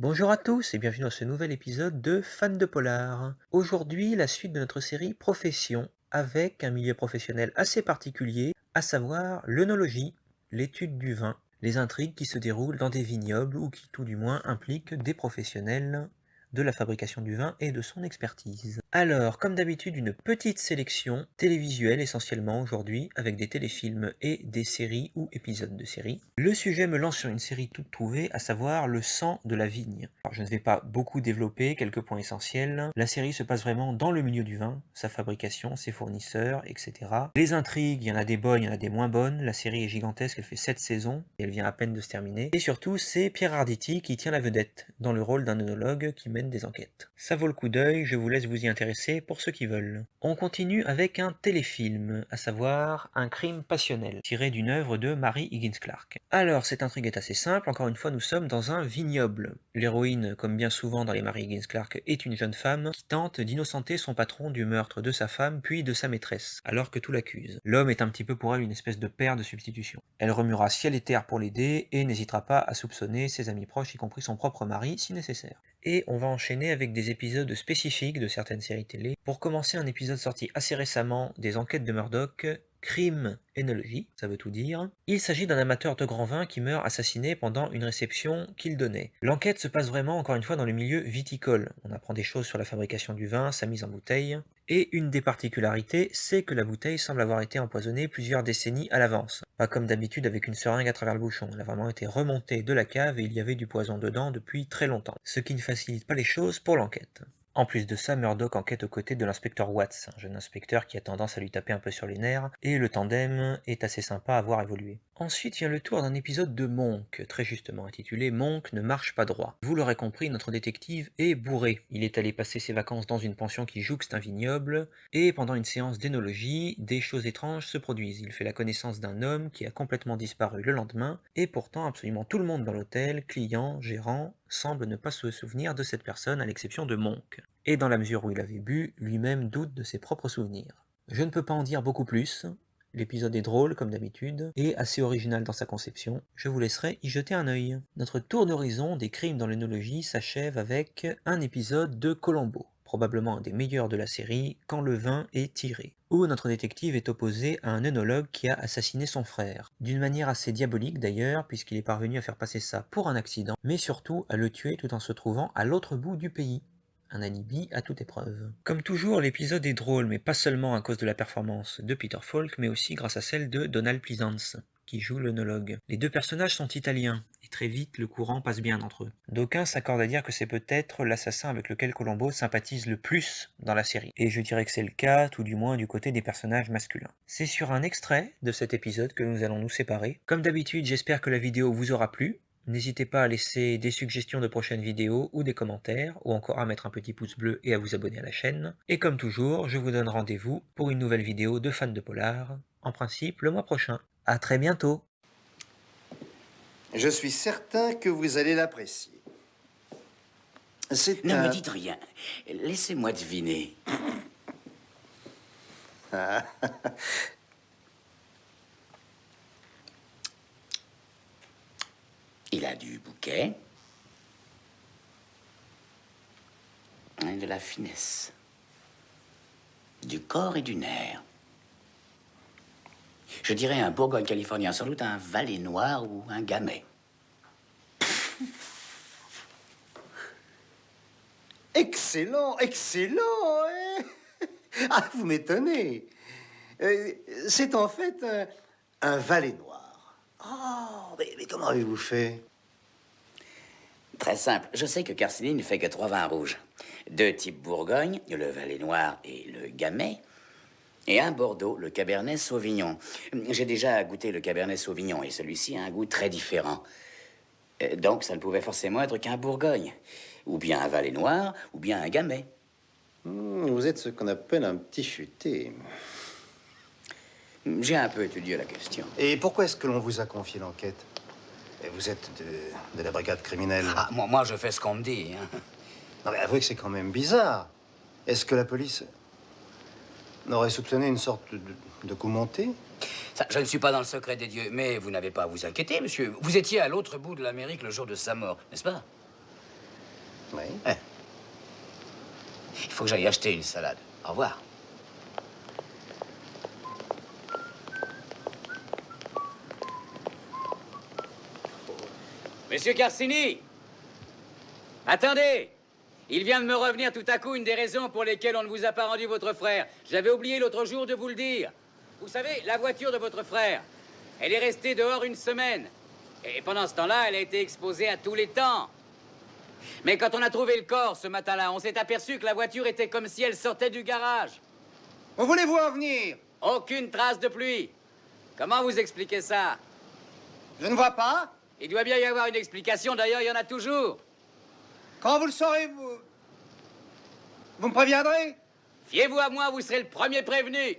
Bonjour à tous et bienvenue dans ce nouvel épisode de Fans de Polar. Aujourd'hui, la suite de notre série Profession avec un milieu professionnel assez particulier, à savoir l'œnologie, l'étude du vin, les intrigues qui se déroulent dans des vignobles ou qui tout du moins impliquent des professionnels de la fabrication du vin et de son expertise. Alors, comme d'habitude, une petite sélection télévisuelle essentiellement aujourd'hui, avec des téléfilms et des séries ou épisodes de séries. Le sujet me lance sur une série toute trouvée, à savoir Le sang de la vigne. Alors, je ne vais pas beaucoup développer quelques points essentiels. La série se passe vraiment dans le milieu du vin, sa fabrication, ses fournisseurs, etc. Les intrigues, il y en a des bonnes, il y en a des moins bonnes. La série est gigantesque, elle fait 7 saisons, et elle vient à peine de se terminer. Et surtout, c'est Pierre Arditi qui tient la vedette, dans le rôle d'un œnologue qui mène des enquêtes. Ça vaut le coup d'œil, je vous laisse vous y intéresser pour ceux qui veulent. On continue avec un téléfilm, à savoir Un crime passionnel, tiré d'une œuvre de Mary Higgins Clark. Alors, cette intrigue est assez simple, encore une fois nous sommes dans un vignoble. L'héroïne, comme bien souvent dans les Mary Higgins Clark, est une jeune femme qui tente d'innocenter son patron du meurtre de sa femme puis de sa maîtresse, alors que tout l'accuse. L'homme est un petit peu pour elle une espèce de père de substitution. Elle remuera ciel et terre pour l'aider et n'hésitera pas à soupçonner ses amis proches, y compris son propre mari, si nécessaire. Et on va enchaîner avec des épisodes spécifiques de certaines séries télé. Pour commencer, un épisode sorti assez récemment des Enquêtes de Murdoch, Crime Énologie, ça veut tout dire. Il s'agit d'un amateur de grand vin qui meurt assassiné pendant une réception qu'il donnait. L'enquête se passe vraiment encore une fois dans le milieu viticole. On apprend des choses sur la fabrication du vin, sa mise en bouteille. Et une des particularités, c'est que la bouteille semble avoir été empoisonnée plusieurs décennies à l'avance. Pas comme d'habitude avec une seringue à travers le bouchon, elle a vraiment été remontée de la cave et il y avait du poison dedans depuis très longtemps, ce qui ne facilite pas les choses pour l'enquête. En plus de ça, Murdoch enquête aux côtés de l'inspecteur Watts, un jeune inspecteur qui a tendance à lui taper un peu sur les nerfs, et le tandem est assez sympa à voir évoluer. Ensuite vient le tour d'un épisode de Monk, très justement intitulé Monk ne marche pas droit. Vous l'aurez compris, notre détective est bourré. Il est allé passer ses vacances dans une pension qui jouxte un vignoble, et pendant une séance d'énologie, des choses étranges se produisent. Il fait la connaissance d'un homme qui a complètement disparu le lendemain, et pourtant absolument tout le monde dans l'hôtel, clients, gérants, semble ne pas se souvenir de cette personne à l'exception de Monk. Et dans la mesure où il avait bu, lui-même doute de ses propres souvenirs. Je ne peux pas en dire beaucoup plus, l'épisode est drôle comme d'habitude, et assez original dans sa conception, je vous laisserai y jeter un œil. Notre tour d'horizon des crimes dans l'œnologie s'achève avec un épisode de Columbo, probablement un des meilleurs de la série, Quand le vin est tiré, où notre détective est opposé à un œnologue qui a assassiné son frère. D'une manière assez diabolique d'ailleurs, puisqu'il est parvenu à faire passer ça pour un accident, mais surtout à le tuer tout en se trouvant à l'autre bout du pays. Un alibi à toute épreuve. Comme toujours, l'épisode est drôle, mais pas seulement à cause de la performance de Peter Falk, mais aussi grâce à celle de Donald Pleasance, qui joue l'œnologue. Les deux personnages sont italiens, et très vite le courant passe bien entre eux. D'aucuns s'accordent à dire que c'est peut-être l'assassin avec lequel Columbo sympathise le plus dans la série. Et je dirais que c'est le cas, tout du moins du côté des personnages masculins. C'est sur un extrait de cet épisode que nous allons nous séparer. Comme d'habitude, j'espère que la vidéo vous aura plu. N'hésitez pas à laisser des suggestions de prochaines vidéos ou des commentaires, ou encore à mettre un petit pouce bleu et à vous abonner à la chaîne. Et comme toujours, je vous donne rendez-vous pour une nouvelle vidéo de fans de polar, en principe le mois prochain. À très bientôt! Je suis certain que vous allez l'apprécier. C'est Ne un... me dites rien. Laissez-moi deviner. Il a du bouquet. Et de la finesse. Du corps et du nerf. Je dirais un Bourgogne californien, sans doute un Valais noir ou un Gamay. Excellent, excellent, hein. Ah, vous m'étonnez. C'est en fait un valet noir. Oh, mais comment avez-vous fait? Très simple. Je sais que Carcini ne fait que 3 vins rouges. 2 types Bourgogne, le Valais noir et le Gamay. Et un Bordeaux, le Cabernet Sauvignon. J'ai déjà goûté le Cabernet Sauvignon et celui-ci a un goût très différent. Donc, ça ne pouvait forcément être qu'un Bourgogne. Ou bien un Valais noir, ou bien un Gamay. Vous êtes ce qu'on appelle un petit futé. J'ai un peu étudié la question. Et pourquoi est-ce que l'on vous a confié l'enquête? Vous êtes de la brigade criminelle. Ah, moi, je fais ce qu'on me dit. Hein. Non, mais avouez que c'est quand même bizarre. Est-ce que la police n'aurait soupçonné une sorte de coup monté? Ça, je ne suis pas dans le secret des dieux, mais vous n'avez pas à vous inquiéter, monsieur. Vous étiez à l'autre bout de l'Amérique le jour de sa mort, n'est-ce pas? Oui. Il faut que j'aille acheter une salade. Au revoir. Monsieur Carcini! Attendez! Il vient de me revenir tout à coup une des raisons pour lesquelles on ne vous a pas rendu votre frère. J'avais oublié l'autre jour de vous le dire. Vous savez, la voiture de votre frère, elle est restée dehors une semaine. Et pendant ce temps-là, elle a été exposée à tous les temps. Mais quand on a trouvé le corps ce matin-là, on s'est aperçu que la voiture était comme si elle sortait du garage. Où voulez-vous en venir? Aucune trace de pluie. Comment vous expliquez ça? Je ne vois pas. Il doit bien y avoir une explication, d'ailleurs, il y en a toujours. Quand vous le saurez, vous me préviendrez. Fiez-vous à moi, vous serez le premier prévenu.